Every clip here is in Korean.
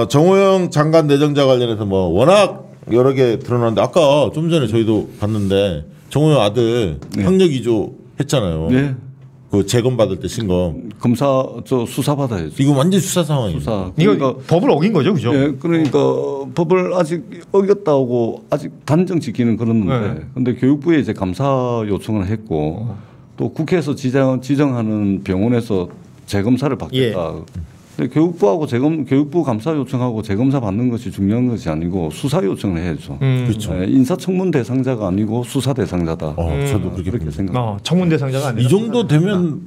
정호영 장관 내정자 관련해서 뭐 워낙 여러 개 드러났는데 아까 좀 전에 저희도 봤는데 정호영 아들 학력 위조 했잖아요. 네. 그 재검 받을 때 신검. 검사 저 수사 받아야죠. 이거 완전 수사 상황이에요. 수사. 그러니까 이거 법을 어긴 거죠, 그죠? 예, 그러니까 법을 아직 어겼다고 아직 단정 지키는 그러는데, 근데 교육부에 이제 감사 요청을 했고 또 국회에서 지정하는 병원에서 재검사를 받겠다. 근데 교육부하고 교육부 감사 요청하고 재검사 받는 것이 중요한 것이 아니고 수사 요청을 해야죠. 그렇죠. 예, 인사청문 대상자가 아니고 수사 대상자다. 저도 그렇게 생각합니다. 청문 대상자가 아니라 이 정도 되면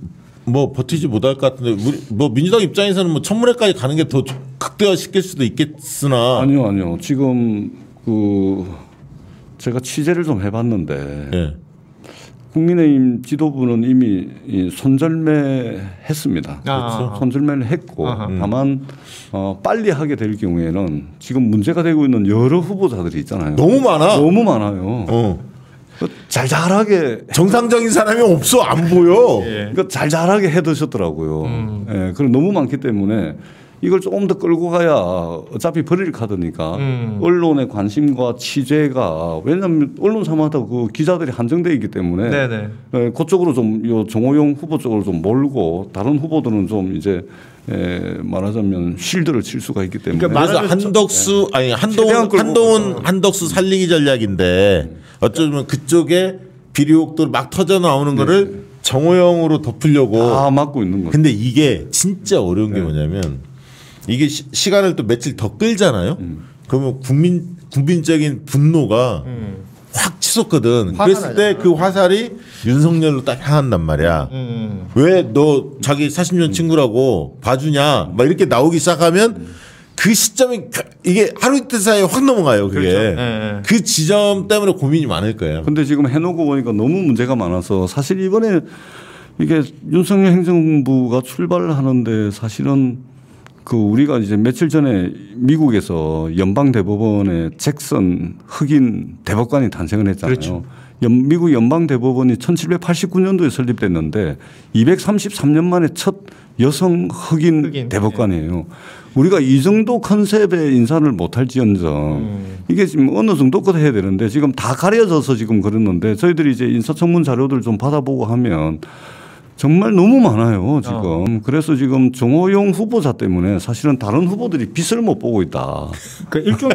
뭐 버티지 못할 것 같은데 뭐 민주당 입장에서는 뭐 청문회까지 가는 게 더 극대화시킬 수도 있겠으나 아니요. 지금 제가 취재를 좀 해봤는데. 예. 국민의힘 지도부는 이미 손절매했습니다. 그렇죠. 손절매를 했고 다만 빨리 하게 될 경우에는 지금 문제가 되고 있는 여러 후보자들이 있잖아요. 너무 많아. 너무 많아요. 잘잘하게 정상적인 사람이 없어 안 보여. 그러니까 잘잘하게 해두셨더라고요. 예, 그럼 너무 많기 때문에 이걸 조금 더 끌고 가야 어차피 버릴 카드니까 언론의 관심과 취재가 왜냐하면 언론사마다 그 기자들이 한정되어 있기 때문에 그쪽으로 좀 정호영 후보 쪽으로 좀 몰고 다른 후보들은 좀 이제 말하자면 쉴드를 칠 수가 있기 때문에 그래서 한덕수 아니 한덕수 살리기 전략인데 어쩌면 그쪽에 비리혹들 막 터져 나오는 거를 정호영으로 덮으려고 다 막고 있는 거죠. 근데 이게 진짜 어려운 게 뭐냐면 이게 시간을 또 며칠 더 끌잖아요. 그러면 국민적인 분노가 확 치솟거든. 그랬을 때 그 화살이 윤석열로 딱 향한단 말이야. 왜 너 자기 40년 친구라고 봐주냐 막 이렇게 나오기 시작하면 그 시점이 이게 하루 이틀 사이에 확 넘어가요. 그게. 그렇죠. 그 지점 때문에 고민이 많을 거예요. 근데 지금 해놓고 보니까 너무 문제가 많아서 사실 이번에 이게 윤석열 행정부가 출발을 하는데 사실은 우리가 이제 며칠 전에 미국에서 연방대법원의 잭슨 흑인 대법관이 탄생을 했잖아요. 그렇죠. 미국 연방대법원이 1789년도에 설립됐는데 233년 만에 첫 여성 흑인 대법관이에요. 우리가 이 정도 컨셉의 인사를 못할지언정 이게 지금 어느 정도껏 해야 되는데 지금 다 가려져서 지금 그랬는데 저희들이 이제 인사청문 자료들 좀 받아보고 하면 정말 너무 많아요 지금. 그래서 지금 정호영 후보자 때문에 사실은 다른 후보들이 빛을 못 보고 있다. 그러니까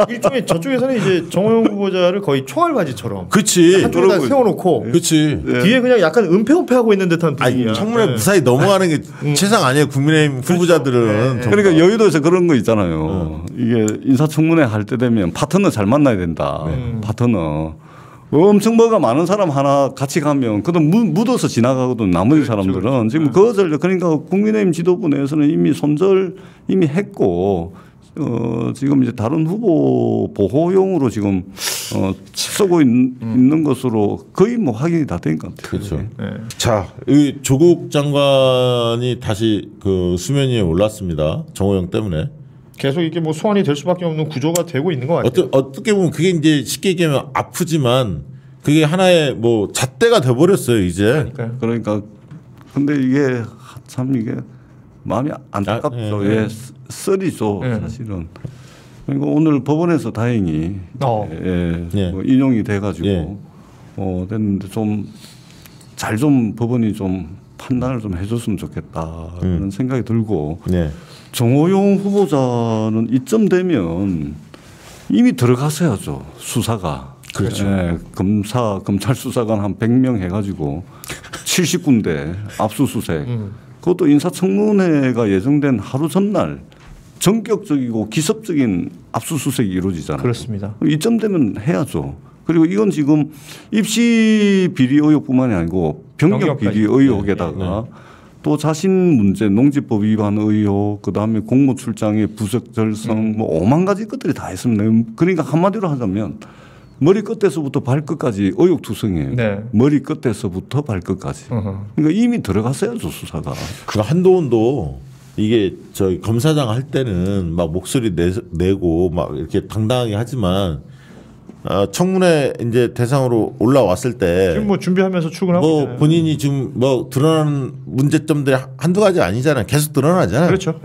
일종의 저쪽에서는 이제 정호영 후보자를 거의 총알바지처럼 그렇지 한쪽에다 세워놓고 그렇지 뒤에 그냥 약간 은폐하고 있는 듯한 분위기야. 청문회 무사히 넘어가는 게 세상 아니에요. 국민의힘 후보자들은. 그러니까 여의도에서 그런 거 있잖아요. 이게 인사청문회 할 때 되면 파트너 잘 만나야 된다. 파트너. 엄청 뭐가 많은 사람 하나 같이 가면 그도 묻어서 지나가거든. 나머지 사람들은 지금 그러니까 국민의힘 지도부 내에서는 이미 손절 이미 했고 지금 이제 다른 후보 보호용으로 지금 쓰고 있는 것으로 거의 뭐 확인이 다 된 것 같아요. 그렇죠. 자, 이 조국 장관이 다시 그 수면 위에 올랐습니다. 정호영 때문에. 계속 이게 뭐 소환이 될 수밖에 없는 구조가 되고 있는 것 같아요. 어떻게 보면 그게 이제 쉽게 얘기하면 아프지만 그게 하나의 뭐 잣대가 돼버렸어요 이제. 그러니까 근데 이게 참 이게 마음이 안타깝죠. 썰이죠 사실은. 그러니까 오늘 법원에서 다행히 뭐 인용이 돼가지고 됐는데 좀 잘 좀 법원이 좀 판단을 좀 해줬으면 좋겠다 그런 생각이 들고. 정호영 후보자는 이쯤 되면 이미 들어갔어야죠 수사가. 그렇죠. 검찰 수사관 한 100명 해가지고 70군데 압수수색. 그것도 인사청문회가 예정된 하루 전날 전격적이고 기습적인 압수수색이 이루어지잖아요. 그렇습니다. 이쯤 되면 해야죠. 그리고 이건 지금 입시 비리 의혹뿐만이 아니고 병역 비리 의혹에다가 또 자신 문제, 농지법 위반 의혹, 그다음에 공무 출장의 부적절성 뭐 5만 가지 것들이 다 있습니다. 그러니까 한마디로 하자면 머리 끝에서부터 발끝까지 의혹투성이에요. 머리 끝에서부터 발끝까지. 그러니까 이미 들어갔어야죠 수사가. 그 한동훈도 이게 저희 검사장 할 때는 막 목소리 내고 막 이렇게 당당하게 하지만 청문회 이제 대상으로 올라왔을 때 지금 뭐 준비하면서 출근하고 뭐 본인이 지금 뭐 드러나는 문제점들이 한두 가지 아니잖아요. 계속 드러나잖아요. 그렇죠.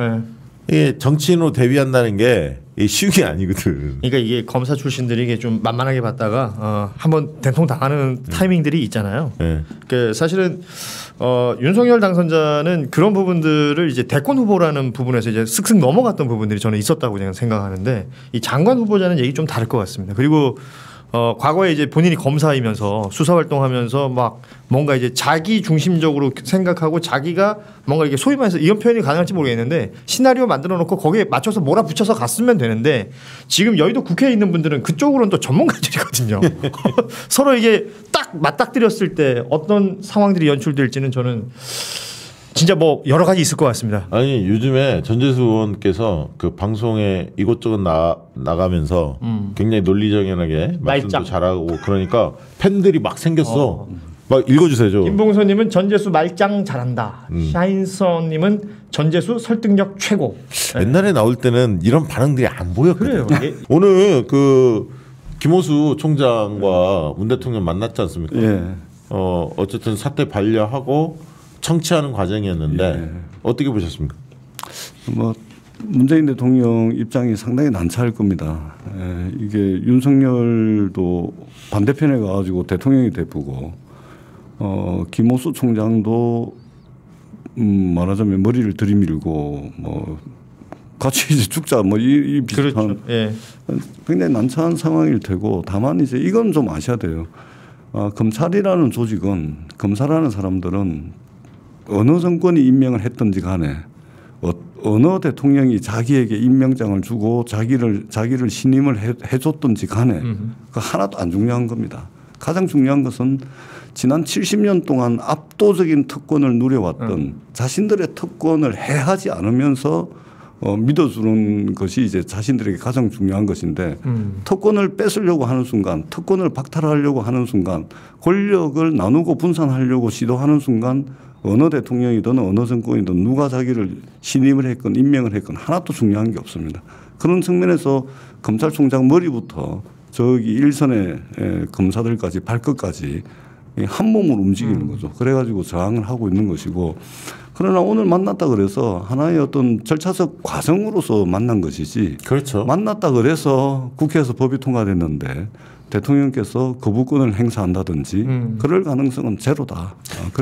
이게 정치인으로 데뷔한다는 게 쉬운 게 아니거든. 그러니까 이게 검사 출신들이 이게 좀 만만하게 봤다가 한번 된통 당하는 타이밍들이 있잖아요. 네. 그 사실은 윤석열 당선자는 그런 부분들을 이제 대권 후보라는 부분에서 이제 슥슥 넘어갔던 부분들이 저는 있었다고 그냥 생각하는데 이 장관 후보자는 얘기 좀 다를 것 같습니다. 그리고 과거에 이제 본인이 검사이면서 수사 활동하면서 막 뭔가 이제 자기 중심적으로 생각하고 자기가 뭔가 이게 소위 말해서 이런 표현이 가능할지 모르겠는데 시나리오 만들어 놓고 거기에 맞춰서 몰아붙여서 갔으면 되는데 지금 여의도 국회에 있는 분들은 그쪽으로는 또 전문가들이거든요. 서로 이게 딱 맞닥뜨렸을 때 어떤 상황들이 연출될지는 저는 진짜 뭐 여러 가지 있을 것 같습니다. 아니 요즘에 전재수 의원께서 그 방송에 이곳저곳 나가면서 굉장히 논리정연하게 말씀도 잘하고 그러니까 팬들이 막 생겼어. 막 읽어주세요. 저. 김봉선님은 전재수 말짱 잘한다. 샤인선님은 전재수 설득력 최고. 옛날에 나올 때는 이런 반응들이 안 보였거든요. 그래요. 오늘 그 김호수 총장과 문 대통령 만났지 않습니까? 예. 어쨌든 사태 반려하고 청취하는 과정이었는데 예. 어떻게 보셨습니까? 뭐 문재인 대통령 입장이 상당히 난처할 겁니다. 이게 윤석열도 반대편에 가가지고 대통령이 돼보고 김호수 총장도 말하자면 머리를 들이밀고 뭐 같이 이제 죽자 뭐 이 비슷한 그렇죠. 예. 굉장히 난처한 상황일 테고 다만 이제 이건 좀 아셔야 돼요. 검찰이라는 조직은 검사라는 사람들은 어느 정권이 임명을 했든지 간에 어느 대통령이 자기에게 임명장을 주고 자기를 신임을 해줬든지 간에 그 하나도 안 중요한 겁니다. 가장 중요한 것은 지난 70년 동안 압도적인 특권을 누려왔던 자신들의 특권을 해하지 않으면서 믿어주는 것이 이제 자신들에게 가장 중요한 것인데 특권을 뺏으려고 하는 순간, 특권을 박탈하려고 하는 순간, 권력을 나누고 분산하려고 시도하는 순간 어느 대통령이든 어느 정권이든 누가 자기를 신임을 했건 임명을 했건 하나도 중요한 게 없습니다. 그런 측면에서 검찰총장 머리부터 저기 일선의 검사들까지 발끝까지 한 몸으로 움직이는 거죠. 그래가지고 저항을 하고 있는 것이고 그러나 오늘 만났다 그래서 하나의 어떤 절차적 과정으로서 만난 것이지. 그렇죠. 만났다 그래서 국회에서 법이 통과됐는데 대통령께서 거부권을 행사한다든지 그럴 가능성은 제로다.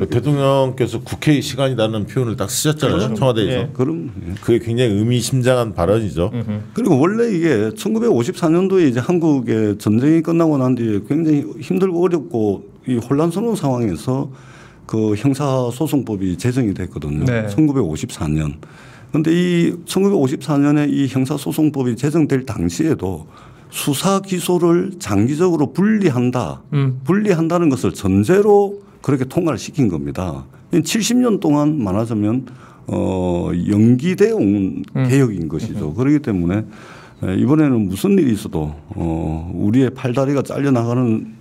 대통령께서 국회의 시간이라는 표현을 딱 쓰셨잖아요. 그렇죠. 청와대에서. 예. 그럼 예. 그게 굉장히 의미심장한 발언이죠. 그리고 원래 이게 1954년도에 이제 한국의 전쟁이 끝나고 난 뒤에 굉장히 힘들고 어렵고 이 혼란스러운 상황에서 그 형사소송법이 제정이 됐거든요. 네. 1954년. 그런데 이 1954년에 이 형사소송법이 제정될 당시에도 수사 기소를 장기적으로 분리한다. 분리한다는 것을 전제로 그렇게 통과를 시킨 겁니다. 70년 동안 말하자면 연기되어 온 개혁인 것이죠. 그렇기 때문에 이번에는 무슨 일이 있어도 우리의 팔다리가 잘려나가는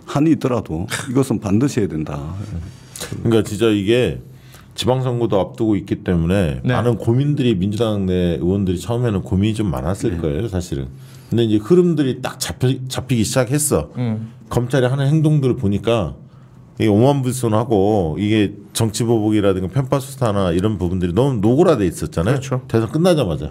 한이 있더라도 이것은 반드시 해야 된다. 그러니까 진짜 이게 지방선거도 앞두고 있기 때문에 네. 많은 고민들이 민주당 내 의원들이 처음에는 고민이 좀 많았을 거예요, 사실은. 근데 이제 흐름들이 딱 잡히기 시작했어. 검찰이 하는 행동들을 보니까 이게 오만불손하고 이게 정치보복이라든가 편파수사나 이런 부분들이 너무 노골화돼 있었잖아요. 그렇죠. 대선 끝나자마자.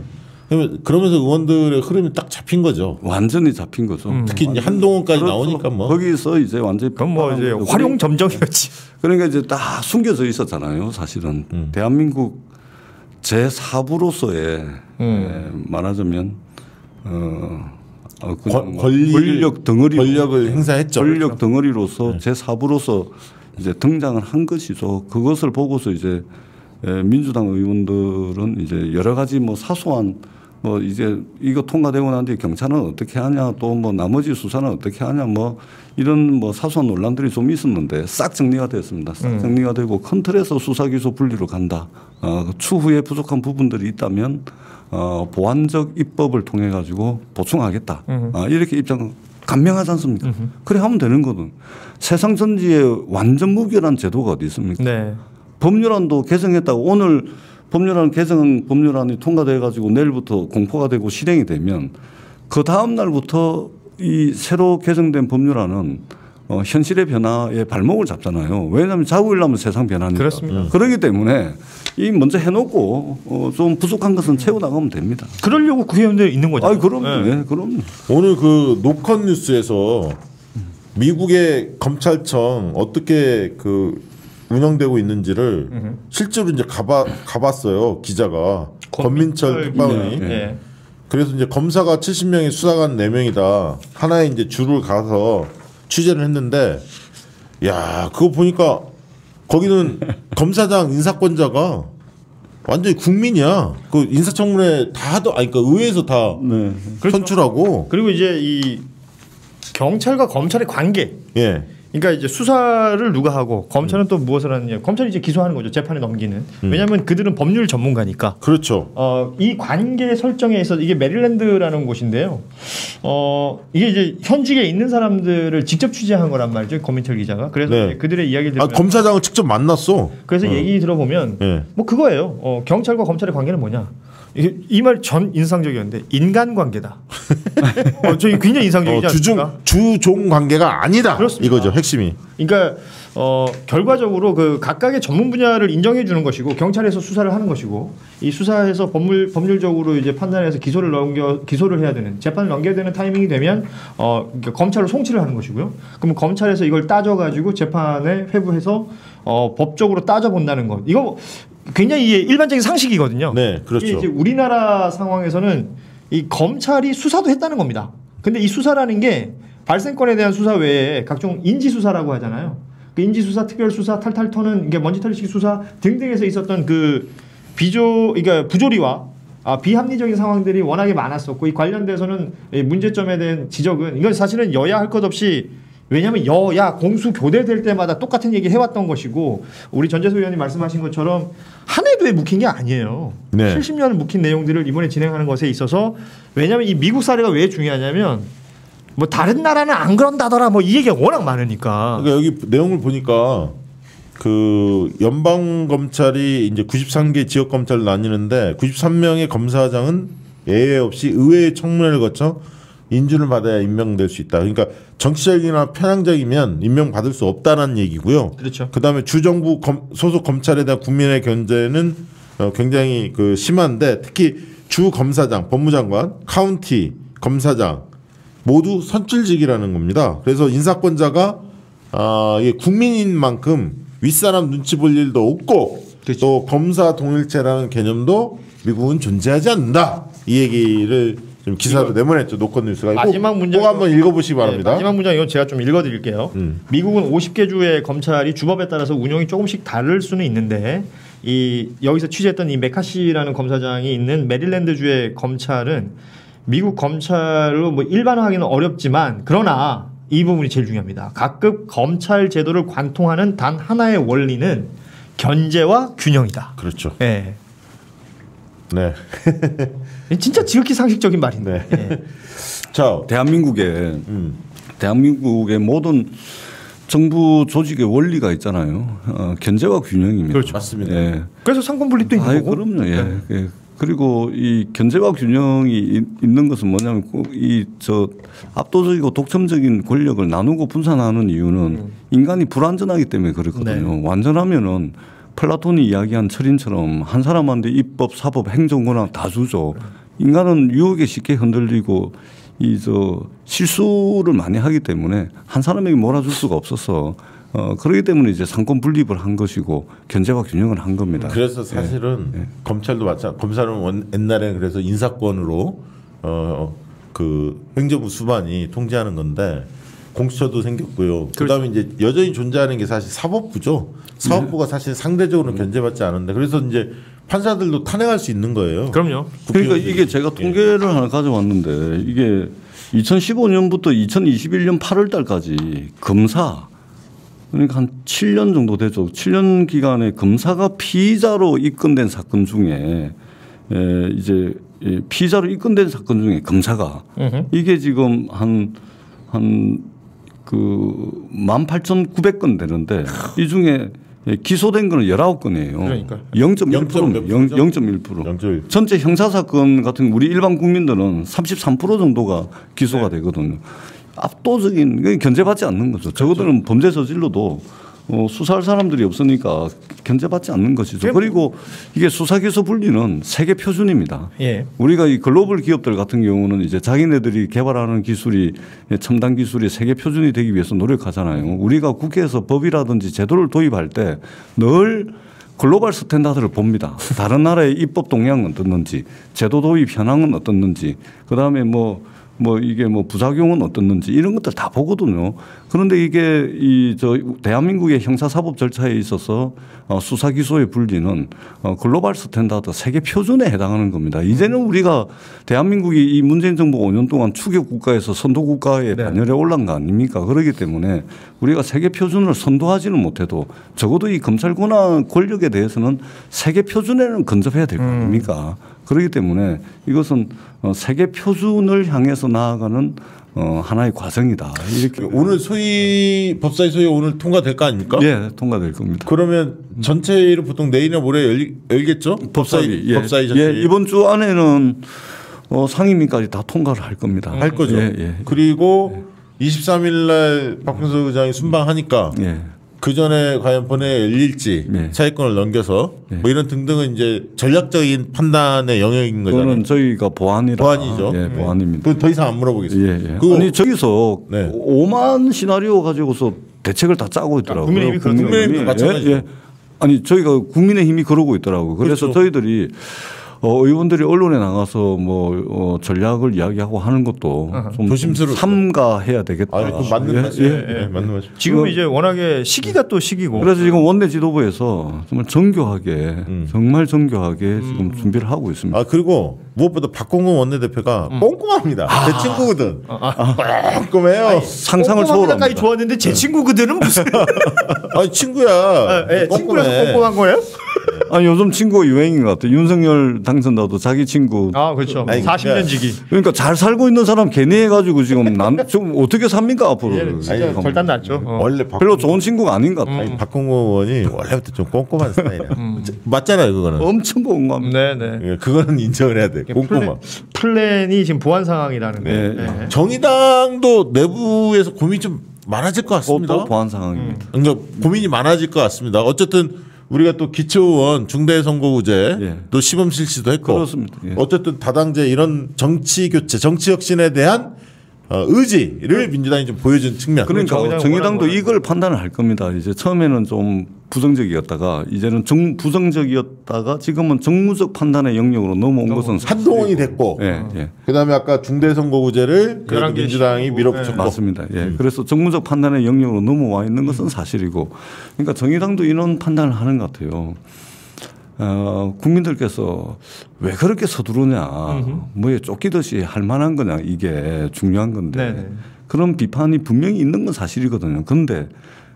그러면서 의원들의 흐름이 딱 잡힌 거죠. 완전히 잡힌 거죠. 특히 이제 한동훈까지 그렇죠. 나오니까 뭐. 거기서 이제 완전히 그건 뭐 이제 활용점정이었지. 그러니까 이제 다 숨겨져 있었잖아요. 사실은 대한민국 제4부로서의 말하자면 권력 덩어리 권력을 행사했죠. 권력 덩어리로서 제4부로서 이제 등장을 한 것이죠. 그것을 보고서 이제 민주당 의원들은 이제 여러 가지 뭐 사소한 뭐 이제 이거 통과되고 난 뒤에 경찰은 어떻게 하냐 또 뭐 나머지 수사는 어떻게 하냐 뭐 이런 뭐 사소한 논란들이 좀 있었는데 싹 정리가 됐습니다. 싹 정리가 되고 큰 틀에서 수사 기소 분리로 간다. 추후에 부족한 부분들이 있다면 보완적 입법을 통해 가지고 보충하겠다. 이렇게 입장 간명하지 않습니까? 그래 하면 되는 거든. 세상 전지에 완전 무결한 제도가 어디 있습니까? 네. 법률안도 개정했다고 오늘 법률안 개정 법률안이 통과돼 가지고 내일부터 공포가 되고 실행이 되면 그 다음 날부터 이 새로 개정된 법률안은 현실의 변화에 발목을 잡잖아요. 왜냐하면 자국이려면 세상 변화니까. 그렇습니다. 그렇기 때문에 이 먼저 해놓고 좀 부족한 것은 채워 나가면 됩니다. 그러려고 국회의원들 있는 거죠. 아, 그럼, 네, 그럼. 오늘 그 노컷 뉴스에서 미국의 검찰청 어떻게 그 운영되고 있는지를 실제로 이제 가봤어요. 기자가 권민철 특파원이. 네. 그래서 이제 검사가 70명의 수사관 4명이다. 하나의 이제 주를 가서 취재를 했는데, 야, 그거 보니까 거기는 검사장 인사권자가 완전히 국민이야. 그 인사청문회 다 하도, 아니, 그러니까 의회에서 다 네. 선출하고. 그리고 이제 이 경찰과 검찰의 관계. 예. 그러니까 이제 수사를 누가 하고 검찰은 또 무엇을 하느냐. 검찰이 이제 기소하는 거죠. 재판에 넘기는. 왜냐하면 그들은 법률 전문가니까. 그렇죠. 이 관계 설정에 있어서 이게 메릴랜드라는 곳인데요. 이게 이제 현직에 있는 사람들을 직접 취재한 거란 말이죠. 권민철 기자가. 그래서 네. 이제 그들의 이야기를 들으면 검사장을 직접 만났어. 그래서 얘기 들어보면 네. 뭐 그거예요. 경찰과 검찰의 관계는 뭐냐? 이 말 전 인상적이었는데 인간관계다. 저희 굉장히 인상적이지 않습니까? 주종 관계가 아니다. 그렇습니다. 이거죠 핵심이. 그러니까 결과적으로 그 각각의 전문 분야를 인정해 주는 것이고 경찰에서 수사를 하는 것이고 이 수사에서 법률적으로 이제 판단해서 기소를 해야 되는 재판을 넘겨야 되는 타이밍이 되면 그러니까 검찰로 송치를 하는 것이고요. 그럼 검찰에서 이걸 따져 가지고 재판에 회부해서 법적으로 따져 본다는 것. 이거 굉장히 일반적인 상식이거든요. 네, 그렇죠. 이게 이제 우리나라 상황에서는 이 검찰이 수사도 했다는 겁니다. 근데 이 수사라는 게 발생건에 대한 수사 외에 각종 인지 수사라고 하잖아요. 그 인지 수사, 특별 수사, 탈탈 터는 이게 먼지 털리식 수사 등등에서 있었던 그 그러니까 부조리와 비합리적인 상황들이 워낙에 많았었고 이 관련돼서는 문제점에 대한 지적은 이건 사실은 여야 할 것 없이 왜냐하면 여야 공수 교대될 때마다 똑같은 얘기 해왔던 것이고 우리 전재수 의원이 말씀하신 것처럼 한 해도에 묵힌 게 아니에요. 네. 70년을 묵힌 내용들을 이번에 진행하는 것에 있어서 왜냐하면 이 미국 사례가 왜 중요하냐면 뭐 다른 나라는 안 그런다더라 뭐 이 얘기가 워낙 많으니까. 그러니까 여기 내용을 보니까 그 연방 검찰이 이제 93개 지역 검찰을 나뉘는데 93명의 검사장은 예외 없이 의회의 청문회를 거쳐 인준을 받아야 임명될 수 있다. 그러니까 정치적이나 편향적이면 임명받을 수 없다는 얘기고요. 그렇죠. 그다음에 주정부 소속 검찰에 대한 국민의 견제는 굉장히 그 심한데 특히 주 검사장, 법무장관, 카운티 검사장 모두 선출직이라는 겁니다. 그래서 인사권자가 이게 국민인 만큼 윗사람 눈치 볼 일도 없고 그렇죠. 또 검사 동일체라는 개념도 미국은 존재하지 않는다. 이 얘기를 좀 기사로 내보냈죠. 노컷 뉴스가. 마지막 문장 꼭 한번 읽어보시기 바랍니다. 네, 마지막 문장 이건 제가 좀 읽어드릴게요. 미국은 50개 주의 검찰이 주법에 따라서 운영이 조금씩 다를 수는 있는데 여기서 취재했던 이 메카시라는 검사장이 있는 메릴랜드 주의 검찰은 미국 검찰로 뭐 일반화하기는 어렵지만 그러나 이 부분이 제일 중요합니다. 각급 검찰 제도를 관통하는 단 하나의 원리는 견제와 균형이다. 그렇죠. 네. 네. 진짜 지극히 상식적인 말인데. 네. 네. 자, 대한민국의 모든 정부 조직의 원리가 있잖아요. 견제와 균형입니다. 그렇죠. 맞습니다. 예. 그래서 상권 분립도 있는 거고. 그럼요. 예. 네. 예. 그리고 이 견제와 균형이 있는 것은 뭐냐면 압도적이고 독점적인 권력을 나누고 분산하는 이유는 인간이 불완전하기 때문에 그렇거든요. 네. 완전하면은 플라톤이 이야기한 철인처럼 한 사람한테 입법, 사법, 행정 권한 다 주죠. 인간은 유혹에 쉽게 흔들리고 실수를 많이 하기 때문에 한 사람에게 몰아줄 수가 없어서 그렇기 때문에 이제 상권 분립을 한 것이고 견제와 균형을 한 겁니다. 그래서 사실은 검찰도 검사는 옛날에 그래서 인사권으로 그 행정부 수반이 통제하는 건데 공수처도 생겼고요. 그다음에 이제 여전히 존재하는 게 사실 사법부죠. 사법부가 사실 상대적으로 견제받지 않은데 그래서 이제 판사들도 탄핵할 수 있는 거예요. 그럼요. 그러니까 이게 제가 통계를 하나 가져왔는데 이게 2015년부터 2021년 8월 달까지 검사 그러니까 한 7년 정도 되죠. 7년 기간에 검사가 피의자로 입건된 사건 중에 이제 피의자로 입건된 사건 중에 검사가 이게 지금 한 18,900건 되는데 이 중에 기소된 거는 19건이에요. 그러니까 0.1%입니다. 0.1%. 전체 형사사건 같은 우리 일반 국민들은 33% 정도가 기소가 되거든요. 압도적인 견제받지 않는 거죠. 적어도는 범죄 저질러도 수사할 사람들이 없으니까 견제받지 않는 것이죠. 그리고 이게 수사기소 분리는 세계 표준입니다. 예. 우리가 이 글로벌 기업들 같은 경우는 이제 자기네들이 개발하는 기술이 첨단 기술이 세계 표준이 되기 위해서 노력하잖아요. 우리가 국회에서 법이라든지 제도를 도입할 때 늘 글로벌 스탠다드를 봅니다. 다른 나라의 입법 동향은 어떻는지, 제도 도입 현황은 어떻는지, 그다음에 이게 부작용은 어떻는지 이런 것들 다 보거든요. 그런데 이게 대한민국의 형사사법 절차에 있어서 수사기소의 분리는 글로벌 스탠다드 세계 표준에 해당하는 겁니다. 이제는 우리가 대한민국이 이 문재인 정부 5년 동안 추격 국가에서 선도 국가의 반열에 올라간 거 아닙니까? 그렇기 때문에 우리가 세계 표준을 선도하지는 못해도 적어도 이 검찰 권한 권력에 대해서는 세계 표준에는 근접해야 될 거 아닙니까? 그렇기 때문에 이것은 세계 표준을 향해서 나아가는 하나의 과정이다. 이렇게 오늘 법사위 소위 오늘 통과될 거 아닙니까? 예, 통과될 겁니다. 그러면 전체로 보통 내일이나 모레 열겠죠? 법사위 전체. 예, 이번 주 안에는 상임위까지 다 통과를 할 겁니다. 할 거죠. 예. 그리고 23일 날 박병석 의장이 순방하니까 그 전에 과연 본회의에 열릴지 차기권을 넘겨서 뭐 이런 등등은 이제 전략적인 판단의 영역인 거잖아요. 그거는 저희가 보안이죠. 예, 보안입니다. 더 이상 안 물어보겠습니다. 아니 저기서 5만 시나리오 가지고서 대책을 다 짜고 있더라고요. 국민의힘도 마찬가지죠. 아니 저희가 국민의힘이 그러고 있더라고요. 그래서 저희들이 의원들이 언론에 나가서 전략을 이야기하고 하는 것도 좀 조심스럽게 삼가해야 되겠다. 그 맞는 말씀. 맞는 말씀. 지금 이제 워낙에 시기가 또 시기고. 그래서 지금 원내 지도부에서 정말 정교하게 지금 준비를 하고 있습니다. 그리고 무엇보다 박홍근 원내대표가 꼼꼼합니다. 제 친구거든. 꼼꼼해요. 상상을 초월합니다. 까지 좋았는데 제 친구들은 무슨? 아니 친구야. 친구라서 꼼꼼한 거예요? 아니 요즘 친구가 유행인 것 같아요. 윤석열 당선자도 자기 친구. 그렇죠. 40년 지기. 그러니까 잘 살고 있는 사람 괜히 해가지고 지금 좀 어떻게 삽니까 앞으로. 진짜 절단 났죠. 원래 별로 좋은 친구가 아닌 것 같아요. 박홍근 의원이 원래부터 좀 꼼꼼한 스타일이야. 맞잖아요, 그거는. 엄청 꼼꼼합니다. 네네. 그거는 인정을 해야 돼. 꼼꼼함. 플랜이 지금 보안 상황이라는 거예요. 네. 정의당도 내부에서 고민이 좀 많아질 것 같습니다. 또 보안 상황입니다. 그러니까 고민이 많아질 것 같습니다. 어쨌든 우리가 또 기초의원 중대선거구제 또 시범 실시도 했고 그렇습니다. 어쨌든 다당제 이런 정치 교체, 정치 혁신에 대한 의지를 민주당이 좀 보여준 측면. 그러니까 정의당도 이걸 판단을 할 겁니다. 이제 처음에는 좀 부정적이었다가 이제는 부정적이었다가 지금은 정무적 판단의 영역으로 넘어온 것은 한동훈이 됐고 그다음에 아까 중대선거구제를 민주당이 밀어붙였고 맞습니다. 그래서 정무적 판단의 영역으로 넘어와 있는 것은 사실이고 그러니까 정의당도 이런 판단을 하는 것 같아요. 국민들께서 왜 그렇게 서두르냐, 뭐에 쫓기듯이 할 만한 거냐, 이게 중요한 건데 그런 비판이 분명히 있는 건 사실이거든요. 그런데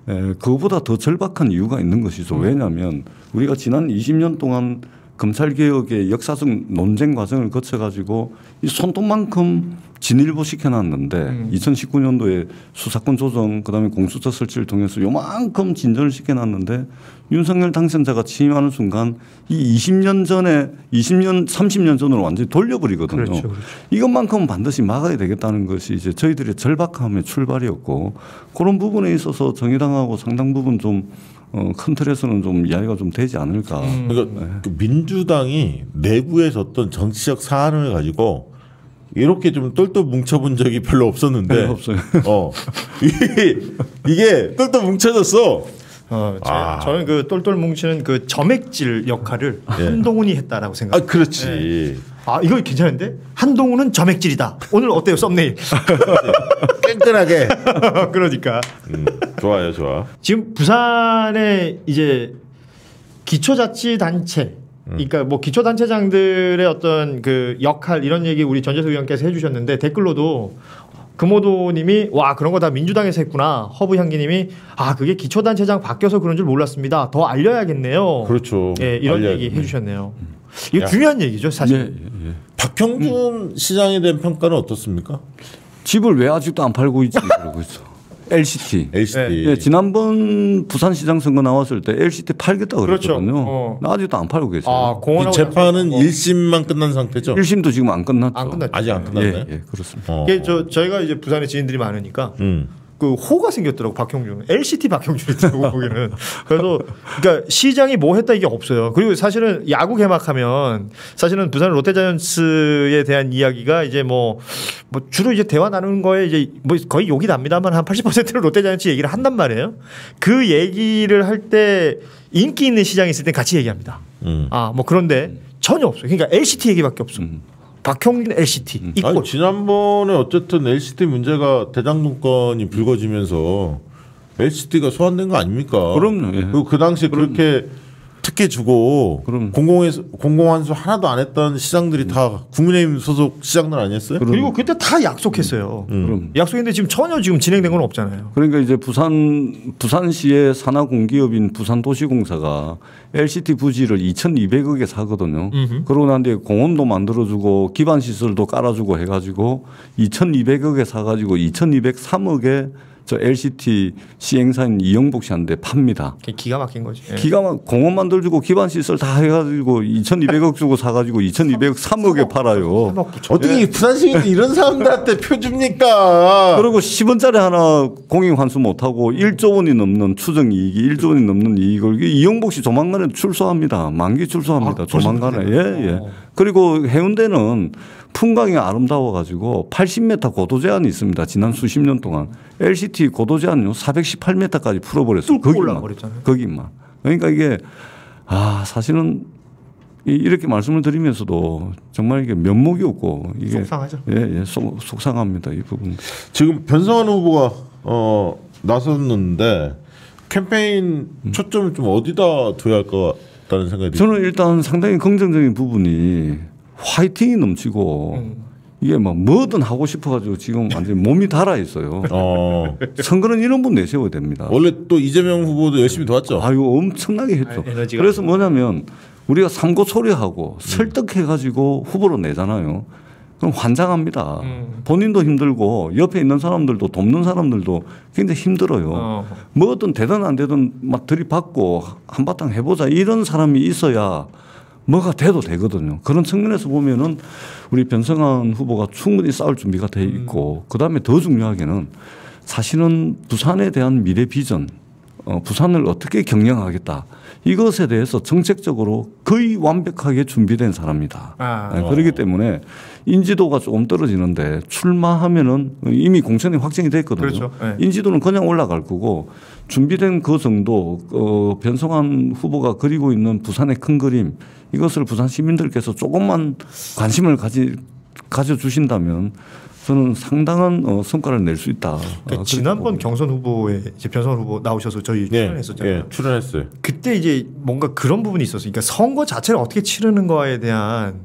그거보다 더 절박한 이유가 있는 것이죠. 왜냐하면 우리가 지난 20년 동안 검찰개혁의 역사적 논쟁 과정을 거쳐가지고 이 손톱만큼 진일보 시켜놨는데 2019년도에 수사권 조정 그다음에 공수처 설치를 통해서 요만큼 진전을 시켜놨는데 윤석열 당선자가 취임하는 순간 이 20년 전에 30년 전으로 완전히 돌려버리거든요. 그렇죠. 이것만큼은 반드시 막아야 되겠다는 것이 이제 저희들의 절박함의 출발이었고 그런 부분에 있어서 정의당하고 상당 부분 좀 큰 틀에서는 좀 이야기가 좀 되지 않을까. 그러니까 민주당이 내부에서 어떤 정치적 사안을 가지고 이렇게 좀 똘똘 뭉쳐본 적이 별로 없었는데 없어요. 이게 똘똘 뭉쳐졌어. 저는 그 똘똘 뭉치는 그 점액질 역할을 한동훈이 했다라고 생각합니다. 그렇지. 이거 괜찮은데? 한동훈은 점액질이다. 오늘 어때요, 썸네일? 끈끈하게. 그러니까. 좋아요, 좋아. 지금 부산에 이제 기초자치단체, 그러니까 뭐 기초단체장들의 어떤 그 역할 이런 얘기 우리 전재석 의원께서 해주셨는데 댓글로도 금호도님이 와 그런 거 다 민주당에서 했구나. 허브향기님이 그게 기초단체장 바뀌어서 그런 줄 몰랐습니다. 더 알려야겠네요. 그렇죠. 이런 얘기 해주셨네요. 이거 중요한 얘기죠, 사실. 박형준 시장에 대한 평가는 어떻습니까? 집을 왜 아직도 안 팔고 있지 그러고 있어. LCT. LCT. 예, 지난번 부산시장 선거 나왔을 때 LCT 팔겠다고 그렇죠. 그랬거든요. 아직도 안 팔고 계세요. 이 공원하고 재판은 1심만 끝난 상태죠? 1심도 지금 안 끝났죠. 안 끝났죠. 아직 안 끝났네. 예, 예, 그렇습니다. 이게 저희가 이제 부산에 지인들이 많으니까 그 호가 생겼더라고. 박형준 LCT 박형준이더라고 거기는. 그래서 그러니까 시장이 뭐 했다 이게 없어요. 그리고 사실은 야구 개막하면 사실은 부산 롯데자이언츠에 대한 이야기가 이제 뭐 주로 이제 대화 나누는 거에 이제 뭐 거의 욕이 납니다만 한 80%는 롯데자이언츠 얘기를 한단 말이에요. 그 얘기를 할 때 인기 있는 시장이 있을 때 같이 얘기합니다. 아 뭐 그런데 전혀 없어요. 그러니까 LCT 얘기밖에 없어. 박형준 LCT 이꼴. 아니, 지난번에 어쨌든 LCT 문제가 대장동 건이 불거지면서 LCT가 소환된 거 아닙니까? 그럼요. 예. 그리고 그 당시에 그렇게 특혜 주고 공공환수 하나도 안 했던 시장들이 다 국민의힘 소속 시장들 아니었어요? 그리고 그때 다 약속했어요. 약속했는데 지금 전혀 지금 진행된 건 없잖아요. 그러니까 이제 부산시의 산하공기업인 부산도시공사가 LCT 부지를 2,200억에 사거든요. 그러고 난 뒤에 공원도 만들어주고 기반시설도 깔아주고 해가지고 2,200억에 사가지고 2,203억에 저 LCT 시행사인 이영복 씨한테 팝니다. 기가 막힌 거지. 예. 공원 만들어주고 기반시설 다 해가지고 2,200억 주고 사가지고 2,203억에 팔아요. 어떻게 부산시민들 이런 사람들한테 표 줍니까? 그리고 10원짜리 하나 공익 환수 못하고 1조 원이 넘는 추정 이익이 1조 원이 넘는 이익을 이영복 씨 조만간에 출소합니다. 만기 출소합니다. 조만간에. 예. 그리고 해운대는 풍광이 아름다워 가지고 80m 고도 제한이 있습니다. 지난 수십 년 동안 LCT 고도 제한요 418m까지 풀어버렸어요. 거기만. 그러니까 이게 사실은 이렇게 말씀을 드리면서도 정말 이게 면목이 없고 이게 속상하죠. 예, 속상합니다. 이 부분. 지금 변성환 후보가 나섰는데 캠페인 초점을 좀 어디다 둬야 할 것 같다는 생각이 듭니다. 저는 일단 상당히 긍정적인 부분이 화이팅이 넘치고 이게 뭐든 하고 싶어가지고 지금 완전 몸이 달아 있어요. 선거는 이런 분 내세워야 됩니다. 원래 또 이재명 후보도 열심히 도왔죠. 아유 엄청나게 했죠. 그래서 뭐냐면 우리가 삼고초려하고 설득해가지고 후보로 내잖아요. 그럼 환장합니다. 본인도 힘들고 옆에 있는 사람들도 돕는 사람들도 굉장히 힘들어요. 뭐든 되든 안 되든 막 들이받고 한바탕 해보자 이런 사람이 있어야 뭐가 돼도 되거든요. 그런 측면에서 보면은 우리 변성환 후보가 충분히 싸울 준비가 돼 있고 그다음에 더 중요하게는 사실은 부산에 대한 미래 비전 부산을 어떻게 경영하겠다 이것에 대해서 정책적으로 거의 완벽하게 준비된 사람이다. 그렇기 때문에 인지도가 조금 떨어지는데 출마하면은 이미 공천이 확정이 됐거든요. 그렇죠. 네. 인지도는 그냥 올라갈 거고 준비된 그 정도 변성환 후보가 그리고 있는 부산의 큰 그림 이것을 부산 시민들께서 조금만 관심을 가져주신다면 저는 상당한 성과를 낼 수 있다. 그러니까 지난번 경선 후보에 이제 변성환 후보 나오셔서 저희 출연했었잖아요. 네, 출연했어요. 그때 이제 뭔가 그런 부분이 있었어요. 그러니까 선거 자체를 어떻게 치르는 거에 대한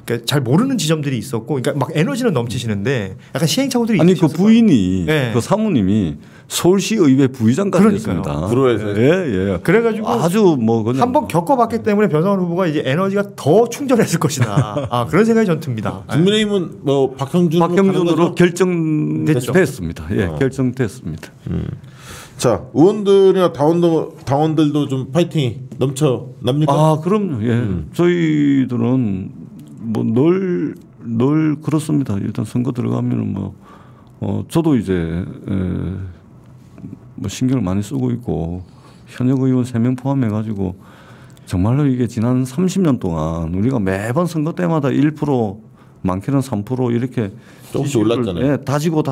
그러니까 잘 모르는 지점들이 있었고, 그러니까 막 에너지는 넘치시는데 약간 시행착오들이 아니 그 부인이 네. 그 사모님이 서울시의회 부의장까지 했습니다. 불호에서 예. 그래가지고 아주 뭐 그냥 한번 겪어봤기 때문에 변성환 후보가 이제 에너지가 더 충전했을 것이다. 그런 생각이 전 듭니다. 국민의힘은 뭐 박형준으로 결정됐습니다. 예, 결정됐습니다. 자, 의원들이나 당원들도 좀 파이팅이 넘쳐납니까? 그럼요. 예. 저희들은 뭐 늘 그렇습니다. 일단 선거 들어가면은 저도 이제 뭐 신경을 많이 쓰고 있고 현역 의원 3명 포함해가지고 정말로 이게 지난 30년 동안 우리가 매번 선거 때마다 1% 많게는 3% 이렇게 조금씩 올랐잖아요. 예, 다지고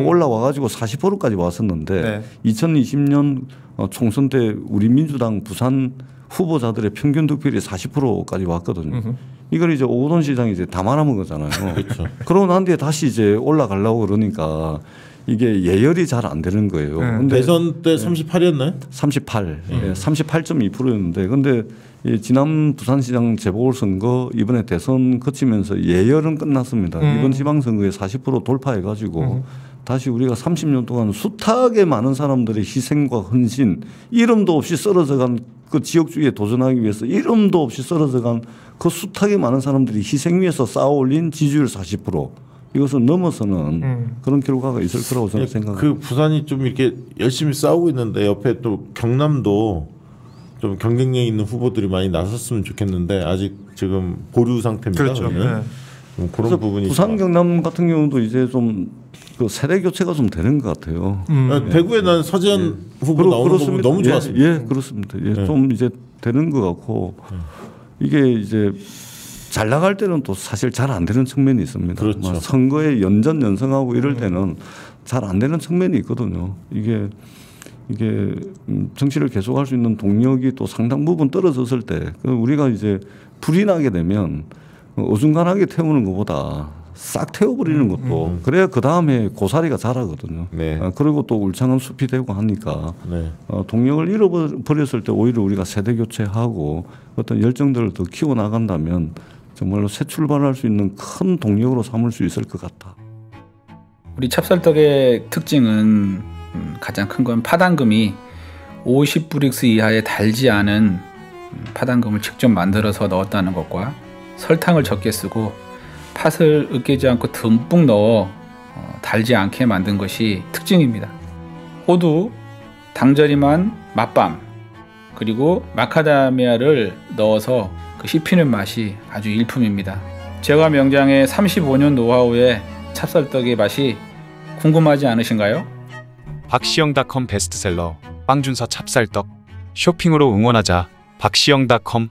올라와가지고 40%까지 왔었는데 네. 2020년 총선 때 우리 민주당 부산 후보자들의 평균 득표율이 40%까지 왔거든요. 이걸 이제 오돈 시장이 이제 다 말아먹은 거잖아요. 그렇죠. 그러고 난 뒤에 다시 이제 올라가려고 그러니까 이게 예열이 잘 안 되는 거예요. 근데 대선 때 38이었나요? 38, 38.2%였는데 근데 지난 부산시장 재보궐선거 이번에 대선 거치면서 예열은 끝났습니다. 이번 지방선거에 40% 돌파해가지고 다시 우리가 30년 동안 숱하게 많은 사람들의 희생과 헌신 이름도 없이 썰어져간 그 지역주의에 도전하기 위해서 이름도 없이 썰어져간 그 숱하게 많은 사람들이 희생 위해서 쌓아올린 지지율 40% 이것을 넘어서는 그런 결과가 있을 거라고 저는 생각합니다. 그 부산이 좀 이렇게 열심히 싸우고 있는데 옆에 또 경남도 좀 경쟁력 있는 후보들이 많이 나섰으면 좋겠는데 아직 지금 보류 상태입니다. 그렇죠. 네. 그런 부분이 부산 경남 같은 경우도 이제 좀 그 세대 교체가 좀 되는 것 같아요. 대구에 난 서재현 후보 나오는 거 너무 좋았습니다. 예, 그렇습니다. 예, 좀 이제 되는 것 같고 이게 이제 잘 나갈 때는 또 사실 잘 안 되는 측면이 있습니다. 그렇죠. 선거에 연전연승하고 이럴 때는 잘 안 되는 측면이 있거든요. 이게 정치를 계속할 수 있는 동력이 또 상당 부분 떨어졌을 때 우리가 이제 불이 나게 되면 어중간하게 태우는 것보다 싹 태워버리는 것도 그래야 그 다음에 고사리가 자라거든요. 네. 그리고 또 울창한 숲이 되고 하니까 네. 동력을 잃어버렸을 때 오히려 우리가 세대 교체하고 어떤 열정들을 더 키워나간다면 정말로 새 출발할 수 있는 큰 동력으로 삼을 수 있을 것 같다. 우리 찹쌀떡의 특징은 가장 큰 건 파당금이 50브릭스 이하의 달지 않은 파당금을 직접 만들어서 넣었다는 것과 설탕을 적게 쓰고 팥을 으깨지 않고 듬뿍 넣어 달지 않게 만든 것이 특징입니다. 호두, 당절임한 맛밤, 그리고 마카다미아를 넣어서 그 씹히는 맛이 아주 일품입니다. 제과 명장의 35년 노하우의 찹쌀떡의 맛이 궁금하지 않으신가요? 박시영닷컴 베스트셀러 빵준서 찹쌀떡 쇼핑으로 응원하자 박시영닷컴